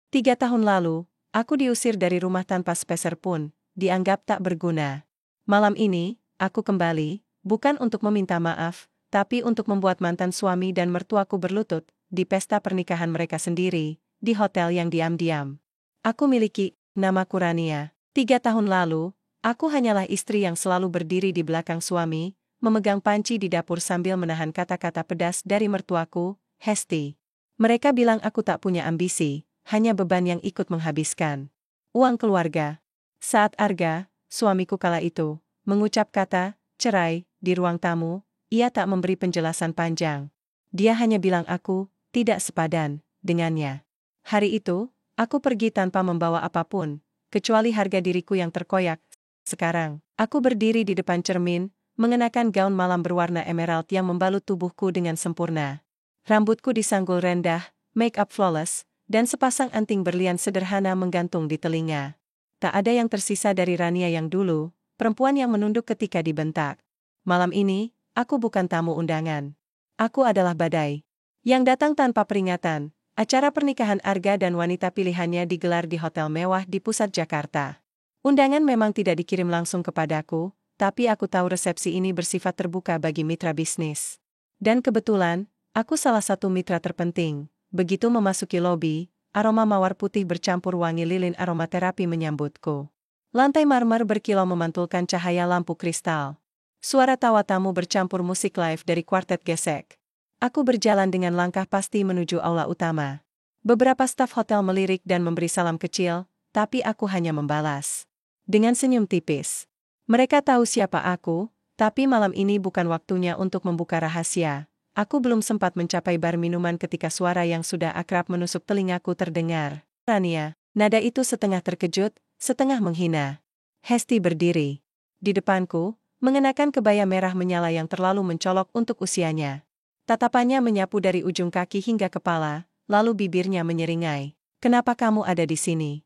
3 tahun lalu, aku diusir dari rumah tanpa sepeser pun, dianggap tak berguna. Malam ini, aku kembali, bukan untuk meminta maaf, tapi untuk membuat mantan suami dan mertuaku berlutut, di pesta pernikahan mereka sendiri, di hotel yang diam-diam. Aku miliki, namaku Rania. 3 tahun lalu, aku hanyalah istri yang selalu berdiri di belakang suami, memegang panci di dapur sambil menahan kata-kata pedas dari mertuaku, Hesti. Mereka bilang aku tak punya ambisi, hanya beban yang ikut menghabiskan uang keluarga. Saat Arga, suamiku kala itu, mengucap kata cerai di ruang tamu, ia tak memberi penjelasan panjang. Dia hanya bilang aku tidak sepadan dengannya. Hari itu, aku pergi tanpa membawa apapun, kecuali harga diriku yang terkoyak. Sekarang, aku berdiri di depan cermin, mengenakan gaun malam berwarna emerald yang membalut tubuhku dengan sempurna. Rambutku disanggul rendah, make up flawless, dan sepasang anting berlian sederhana menggantung di telinga. Tak ada yang tersisa dari Rania yang dulu, perempuan yang menunduk ketika dibentak. Malam ini, aku bukan tamu undangan. Aku adalah badai yang datang tanpa peringatan. Acara pernikahan Arga dan wanita pilihannya digelar di hotel mewah di pusat Jakarta. Undangan memang tidak dikirim langsung kepadaku, tapi aku tahu resepsi ini bersifat terbuka bagi mitra bisnis. Dan kebetulan, aku salah satu mitra terpenting. Begitu memasuki lobi, aroma mawar putih bercampur wangi lilin aromaterapi menyambutku. Lantai marmer berkilau memantulkan cahaya lampu kristal. Suara tawa tamu bercampur musik live dari kuartet gesek. Aku berjalan dengan langkah pasti menuju aula utama. Beberapa staf hotel melirik dan memberi salam kecil, tapi aku hanya membalas dengan senyum tipis. Mereka tahu siapa aku, tapi malam ini bukan waktunya untuk membuka rahasia. Aku belum sempat mencapai bar minuman ketika suara yang sudah akrab menusuk telingaku terdengar. Rania, nada itu setengah terkejut, setengah menghina. Hesti berdiri di depanku, mengenakan kebaya merah menyala yang terlalu mencolok untuk usianya. Tatapannya menyapu dari ujung kaki hingga kepala, lalu bibirnya menyeringai. Kenapa kamu ada di sini?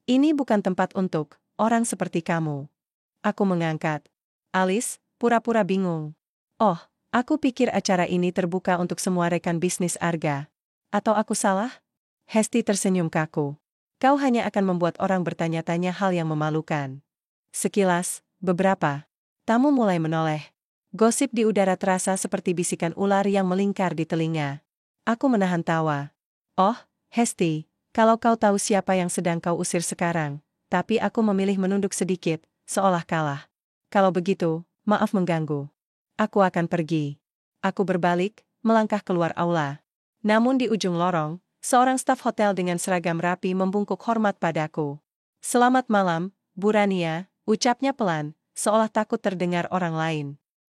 Ini bukan tempat untuk orang seperti kamu. Aku mengangkat alis, pura-pura bingung. Oh, aku pikir acara ini terbuka untuk semua rekan bisnis Arga. Atau aku salah? Hesti tersenyum kaku. Kau hanya akan membuat orang bertanya-tanya hal yang memalukan. Sekilas, beberapa tamu mulai menoleh. Gosip di udara terasa seperti bisikan ular yang melingkar di telinga. Aku menahan tawa. Oh, Hesti, kalau kau tahu siapa yang sedang kau usir sekarang, tapi aku memilih menunduk sedikit, seolah kalah. Kalau begitu, maaf mengganggu. Aku akan pergi. Aku berbalik, melangkah keluar aula. Namun di ujung lorong, seorang staf hotel dengan seragam rapi membungkuk hormat padaku. Selamat malam, Bu Rania, ucapnya pelan, seolah takut terdengar orang lain.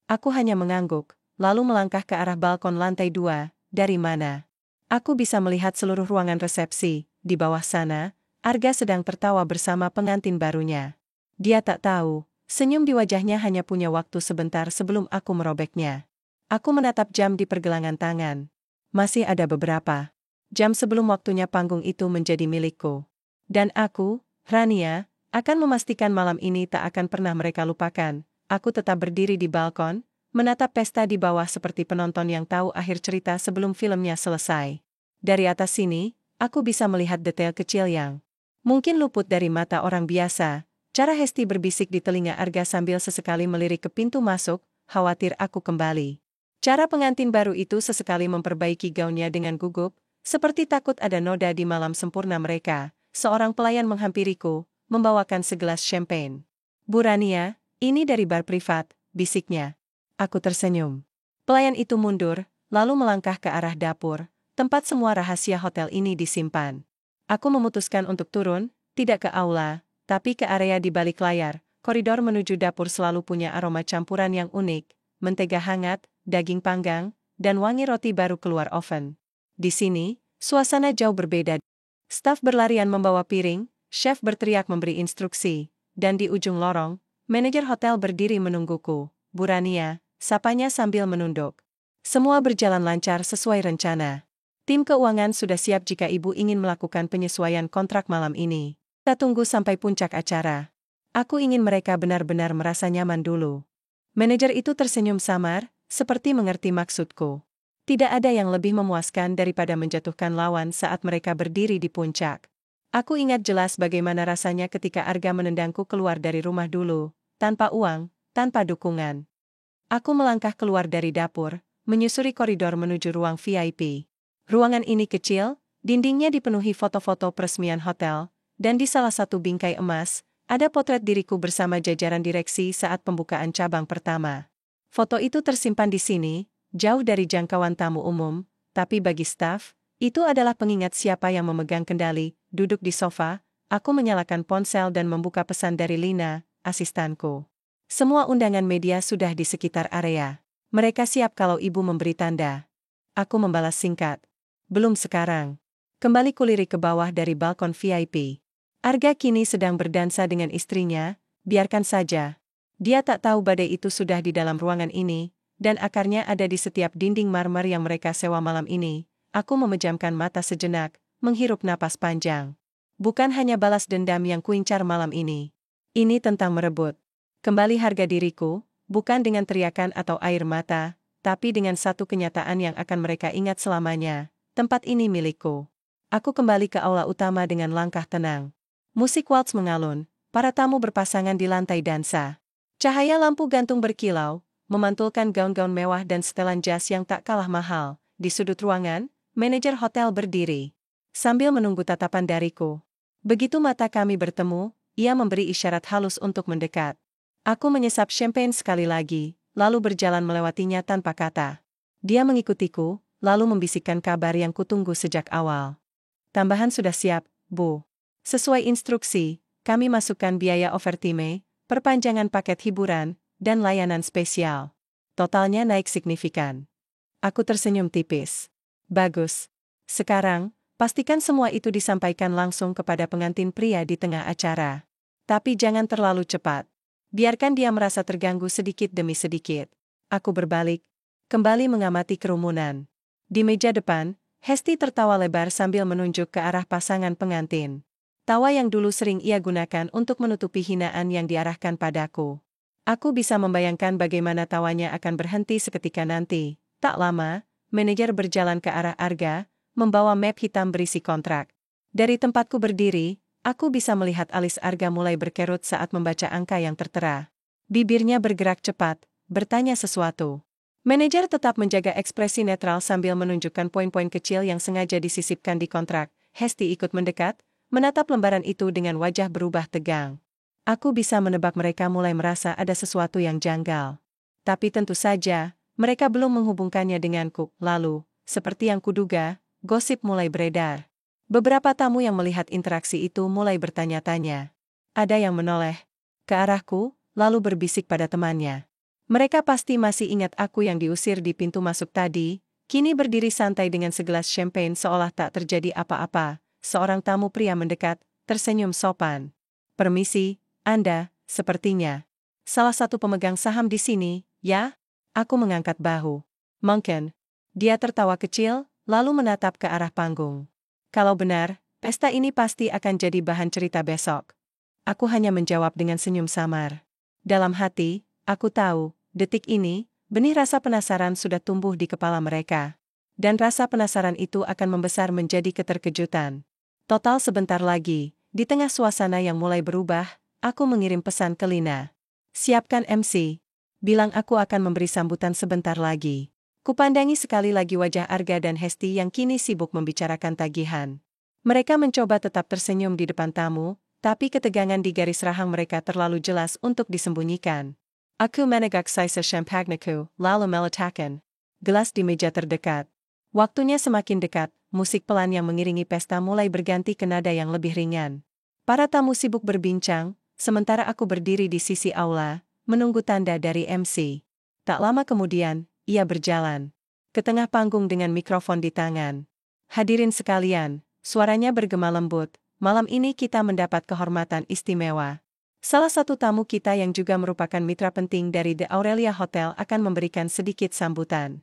Aku hanya mengangguk, lalu melangkah ke arah balkon lantai 2, dari mana aku bisa melihat seluruh ruangan resepsi. Di bawah sana, Arga sedang tertawa bersama pengantin barunya. Dia tak tahu, senyum di wajahnya hanya punya waktu sebentar sebelum aku merobeknya. Aku menatap jam di pergelangan tangan. Masih ada beberapa jam sebelum waktunya panggung itu menjadi milikku. Dan aku, Rania, akan memastikan malam ini tak akan pernah mereka lupakan. Aku tetap berdiri di balkon, menatap pesta di bawah seperti penonton yang tahu akhir cerita sebelum filmnya selesai. Dari atas sini, aku bisa melihat detail kecil yang mungkin luput dari mata orang biasa. Cara Hesti berbisik di telinga Arga sambil sesekali melirik ke pintu masuk, khawatir aku kembali. Cara pengantin baru itu sesekali memperbaiki gaunnya dengan gugup, seperti takut ada noda di malam sempurna mereka. Seorang pelayan menghampiriku, membawakan segelas champagne. Bu Rania, ini dari bar privat, bisiknya. Aku tersenyum. Pelayan itu mundur, lalu melangkah ke arah dapur, tempat semua rahasia hotel ini disimpan. Aku memutuskan untuk turun, tidak ke aula, tapi ke area di balik layar. Koridor menuju dapur selalu punya aroma campuran yang unik, mentega hangat, daging panggang, dan wangi roti baru keluar oven. Di sini, suasana jauh berbeda. Staf berlarian membawa piring, chef berteriak memberi instruksi, dan di ujung lorong, manajer hotel berdiri menungguku. Bu Rania, sapanya sambil menunduk. Semua berjalan lancar sesuai rencana. Tim keuangan sudah siap jika ibu ingin melakukan penyesuaian kontrak malam ini. Kita tunggu sampai puncak acara. Aku ingin mereka benar-benar merasa nyaman dulu. Manajer itu tersenyum samar, seperti mengerti maksudku. Tidak ada yang lebih memuaskan daripada menjatuhkan lawan saat mereka berdiri di puncak. Aku ingat jelas bagaimana rasanya ketika Arga menendangku keluar dari rumah dulu, tanpa uang, tanpa dukungan. Aku melangkah keluar dari dapur, menyusuri koridor menuju ruang VIP. Ruangan ini kecil, dindingnya dipenuhi foto-foto peresmian hotel, dan di salah satu bingkai emas, ada potret diriku bersama jajaran direksi saat pembukaan cabang pertama. Foto itu tersimpan di sini, jauh dari jangkauan tamu umum, tapi bagi staf, itu adalah pengingat siapa yang memegang kendali. Duduk di sofa, aku menyalakan ponsel dan membuka pesan dari Lina, asistanku. Semua undangan media sudah di sekitar area. Mereka siap kalau ibu memberi tanda. Aku membalas singkat. Belum sekarang. Kembali kulirik ke bawah dari balkon VIP. Arga kini sedang berdansa dengan istrinya, biarkan saja. Dia tak tahu badai itu sudah di dalam ruangan ini, dan akarnya ada di setiap dinding marmer yang mereka sewa malam ini. Aku memejamkan mata sejenak, menghirup napas panjang. Bukan hanya balas dendam yang kuincar malam ini. Ini tentang merebut kembali harga diriku, bukan dengan teriakan atau air mata, tapi dengan satu kenyataan yang akan mereka ingat selamanya. Tempat ini milikku. Aku kembali ke aula utama dengan langkah tenang. Musik waltz mengalun, para tamu berpasangan di lantai dansa. Cahaya lampu gantung berkilau, memantulkan gaun-gaun mewah dan setelan jas yang tak kalah mahal. Di sudut ruangan, manajer hotel berdiri. Sambil menunggu tatapan dariku. Begitu mata kami bertemu, ia memberi isyarat halus untuk mendekat. Aku menyesap champagne sekali lagi, lalu berjalan melewatinya tanpa kata. Dia mengikutiku, lalu membisikkan kabar yang kutunggu sejak awal. Tambahan sudah siap, Bu. Sesuai instruksi, kami masukkan biaya overtime, perpanjangan paket hiburan, dan layanan spesial. Totalnya naik signifikan. Aku tersenyum tipis. Bagus. Sekarang, pastikan semua itu disampaikan langsung kepada pengantin pria di tengah acara. Tapi jangan terlalu cepat. Biarkan dia merasa terganggu sedikit demi sedikit. Aku berbalik, kembali mengamati kerumunan. Di meja depan, Hesti tertawa lebar sambil menunjuk ke arah pasangan pengantin. Tawa yang dulu sering ia gunakan untuk menutupi hinaan yang diarahkan padaku. Aku bisa membayangkan bagaimana tawanya akan berhenti seketika nanti. Tak lama, manajer berjalan ke arah Arga, membawa map hitam berisi kontrak. Dari tempatku berdiri, aku bisa melihat alis Arga mulai berkerut saat membaca angka yang tertera. Bibirnya bergerak cepat, bertanya sesuatu. Manajer tetap menjaga ekspresi netral sambil menunjukkan poin-poin kecil yang sengaja disisipkan di kontrak. Hesti ikut mendekat, menatap lembaran itu dengan wajah berubah tegang. Aku bisa menebak mereka mulai merasa ada sesuatu yang janggal. Tapi tentu saja, mereka belum menghubungkannya denganku. Lalu, seperti yang kuduga, gosip mulai beredar. Beberapa tamu yang melihat interaksi itu mulai bertanya-tanya. Ada yang menoleh ke arahku, lalu berbisik pada temannya. Mereka pasti masih ingat aku yang diusir di pintu masuk tadi, kini berdiri santai dengan segelas champagne seolah tak terjadi apa-apa. Seorang tamu pria mendekat, tersenyum sopan. Permisi, Anda, sepertinya salah satu pemegang saham di sini, ya? Aku mengangkat bahu. Mungkin. Dia tertawa kecil, lalu menatap ke arah panggung. Kalau benar, pesta ini pasti akan jadi bahan cerita besok. Aku hanya menjawab dengan senyum samar. Dalam hati, aku tahu, detik ini, benih rasa penasaran sudah tumbuh di kepala mereka. Dan rasa penasaran itu akan membesar menjadi keterkejutan. Total sebentar lagi, di tengah suasana yang mulai berubah, aku mengirim pesan ke Lina. Siapkan MC. Bilang aku akan memberi sambutan sebentar lagi. Kupandangi sekali lagi wajah Arga dan Hesti yang kini sibuk membicarakan tagihan. Mereka mencoba tetap tersenyum di depan tamu, tapi ketegangan di garis rahang mereka terlalu jelas untuk disembunyikan. Aku menegak sisa champagneku, lalu meletakkan gelas di meja terdekat. Waktunya semakin dekat, musik pelan yang mengiringi pesta mulai berganti ke nada yang lebih ringan. Para tamu sibuk berbincang, sementara aku berdiri di sisi aula, menunggu tanda dari MC. Tak lama kemudian, ia berjalan ke tengah panggung dengan mikrofon di tangan. Hadirin sekalian, suaranya bergema lembut, malam ini kita mendapat kehormatan istimewa. Salah satu tamu kita yang juga merupakan mitra penting dari The Aurelia Hotel akan memberikan sedikit sambutan.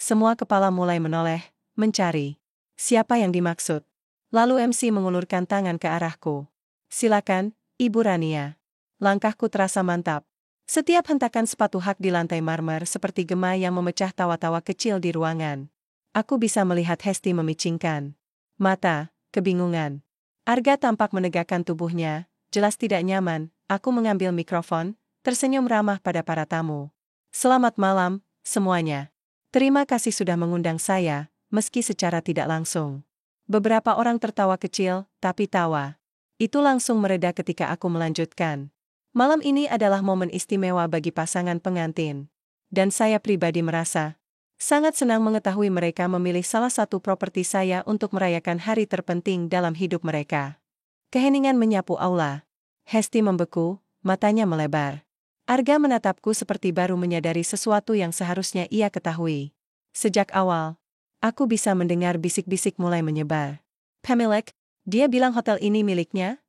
Semua kepala mulai menoleh, mencari siapa yang dimaksud. Lalu MC mengulurkan tangan ke arahku. Silakan, Ibu Rania. Langkahku terasa mantap. Setiap hentakan sepatu hak di lantai marmer seperti gema yang memecah tawa-tawa kecil di ruangan. Aku bisa melihat Hesti memicingkan mata, kebingungan. Arga tampak menegakkan tubuhnya, jelas tidak nyaman. Aku mengambil mikrofon, tersenyum ramah pada para tamu. Selamat malam, semuanya. Terima kasih sudah mengundang saya, meski secara tidak langsung. Beberapa orang tertawa kecil, tapi tawa itu langsung mereda ketika aku melanjutkan. Malam ini adalah momen istimewa bagi pasangan pengantin. Dan saya pribadi merasa sangat senang mengetahui mereka memilih salah satu properti saya untuk merayakan hari terpenting dalam hidup mereka. Keheningan menyapu aula. Hesti membeku, matanya melebar. Arga menatapku seperti baru menyadari sesuatu yang seharusnya ia ketahui. Sejak awal, aku bisa mendengar bisik-bisik mulai menyebar. Pemilik, dia bilang hotel ini miliknya?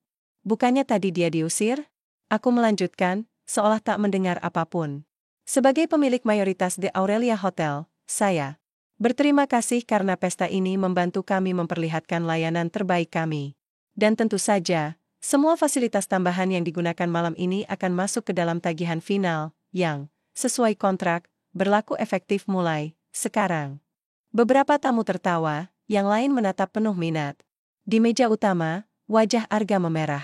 Bukannya tadi dia diusir? Aku melanjutkan, seolah tak mendengar apapun. Sebagai pemilik mayoritas The Aurelia Hotel, saya berterima kasih karena pesta ini membantu kami memperlihatkan layanan terbaik kami. Dan tentu saja, semua fasilitas tambahan yang digunakan malam ini akan masuk ke dalam tagihan final, yang, sesuai kontrak, berlaku efektif mulai sekarang. Beberapa tamu tertawa, yang lain menatap penuh minat. Di meja utama, wajah Arga memerah.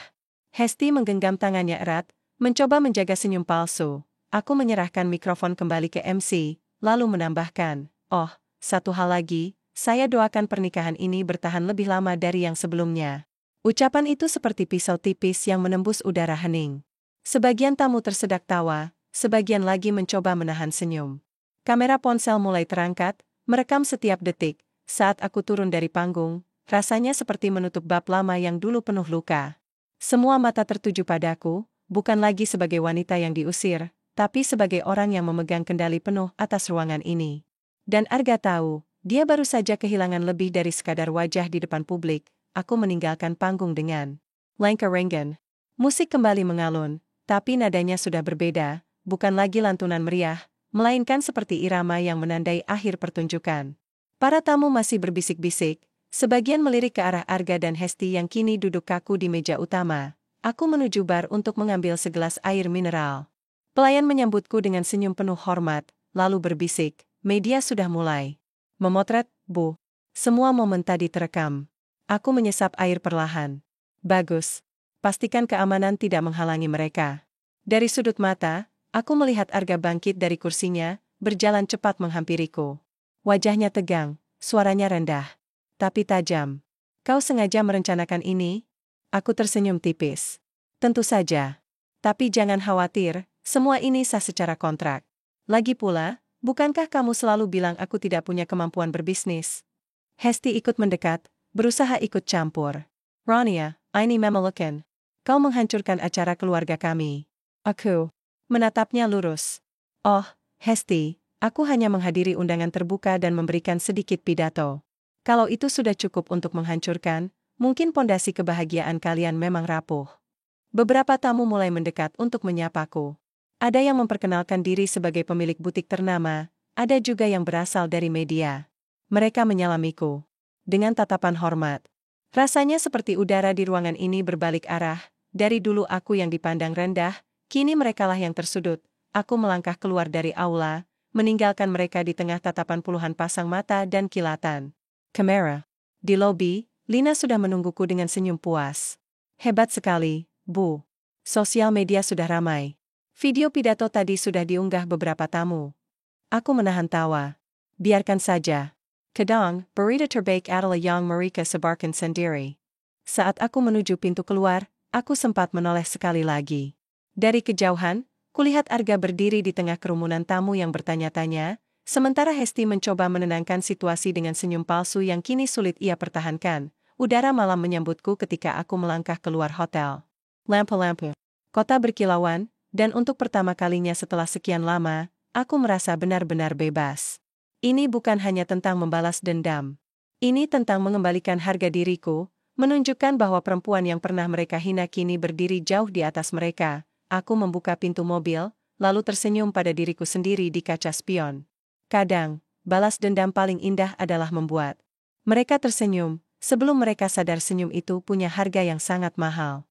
Hesti menggenggam tangannya erat, mencoba menjaga senyum palsu. Aku menyerahkan mikrofon kembali ke MC, lalu menambahkan, "Oh, satu hal lagi, saya doakan pernikahan ini bertahan lebih lama dari yang sebelumnya." Ucapan itu seperti pisau tipis yang menembus udara hening. Sebagian tamu tersedak tawa, sebagian lagi mencoba menahan senyum. Kamera ponsel mulai terangkat, merekam setiap detik. Saat aku turun dari panggung, rasanya seperti menutup bab lama yang dulu penuh luka. Semua mata tertuju padaku, bukan lagi sebagai wanita yang diusir, tapi sebagai orang yang memegang kendali penuh atas ruangan ini. Dan Arga tahu, dia baru saja kehilangan lebih dari sekadar wajah di depan publik. Aku meninggalkan panggung dengan Langka Rengen. Musik kembali mengalun, tapi nadanya sudah berbeda, bukan lagi lantunan meriah, melainkan seperti irama yang menandai akhir pertunjukan. Para tamu masih berbisik-bisik, sebagian melirik ke arah Arga dan Hesti yang kini duduk kaku di meja utama. Aku menuju bar untuk mengambil segelas air mineral. Pelayan menyambutku dengan senyum penuh hormat, lalu berbisik, "Media sudah mulai memotret, Bu. Semua momen tadi terekam." Aku menyesap air perlahan. Bagus. Pastikan keamanan tidak menghalangi mereka. Dari sudut mata, aku melihat Arga bangkit dari kursinya, berjalan cepat menghampiriku. Wajahnya tegang, suaranya rendah, tapi tajam. "Kau sengaja merencanakan ini?" Aku tersenyum tipis. "Tentu saja. Tapi jangan khawatir, semua ini sah secara kontrak. Lagi pula, bukankah kamu selalu bilang aku tidak punya kemampuan berbisnis?" Hesti ikut mendekat, berusaha ikut campur. "Rania, ini memelukan. Kau menghancurkan acara keluarga kami." Aku menatapnya lurus. "Oh, Hesti, aku hanya menghadiri undangan terbuka dan memberikan sedikit pidato. Kalau itu sudah cukup untuk menghancurkan, mungkin pondasi kebahagiaan kalian memang rapuh." Beberapa tamu mulai mendekat untuk menyapaku. Ada yang memperkenalkan diri sebagai pemilik butik ternama, ada juga yang berasal dari media. Mereka menyalamiku dengan tatapan hormat. Rasanya seperti udara di ruangan ini berbalik arah. Dari dulu aku yang dipandang rendah, kini merekalah yang tersudut. Aku melangkah keluar dari aula, meninggalkan mereka di tengah tatapan puluhan pasang mata dan kilatan. Kamera. Di lobi, Lina sudah menungguku dengan senyum puas. "Hebat sekali, Bu. Sosial media sudah ramai. Video pidato tadi sudah diunggah beberapa tamu." Aku menahan tawa. "Biarkan saja. Kadang, berita terbaik adalah yang mereka sebarkan sendiri." Saat aku menuju pintu keluar, aku sempat menoleh sekali lagi. Dari kejauhan, kulihat Arga berdiri di tengah kerumunan tamu yang bertanya-tanya, sementara Hesti mencoba menenangkan situasi dengan senyum palsu yang kini sulit ia pertahankan. Udara malam menyambutku ketika aku melangkah keluar hotel. Lampu-lampu. Kota berkilauan, dan untuk pertama kalinya setelah sekian lama, aku merasa benar-benar bebas. Ini bukan hanya tentang membalas dendam. Ini tentang mengembalikan harga diriku, menunjukkan bahwa perempuan yang pernah mereka hina kini berdiri jauh di atas mereka. Aku membuka pintu mobil, lalu tersenyum pada diriku sendiri di kaca spion. Kadang, balas dendam paling indah adalah membuat mereka tersenyum, sebelum mereka sadar senyum itu punya harga yang sangat mahal.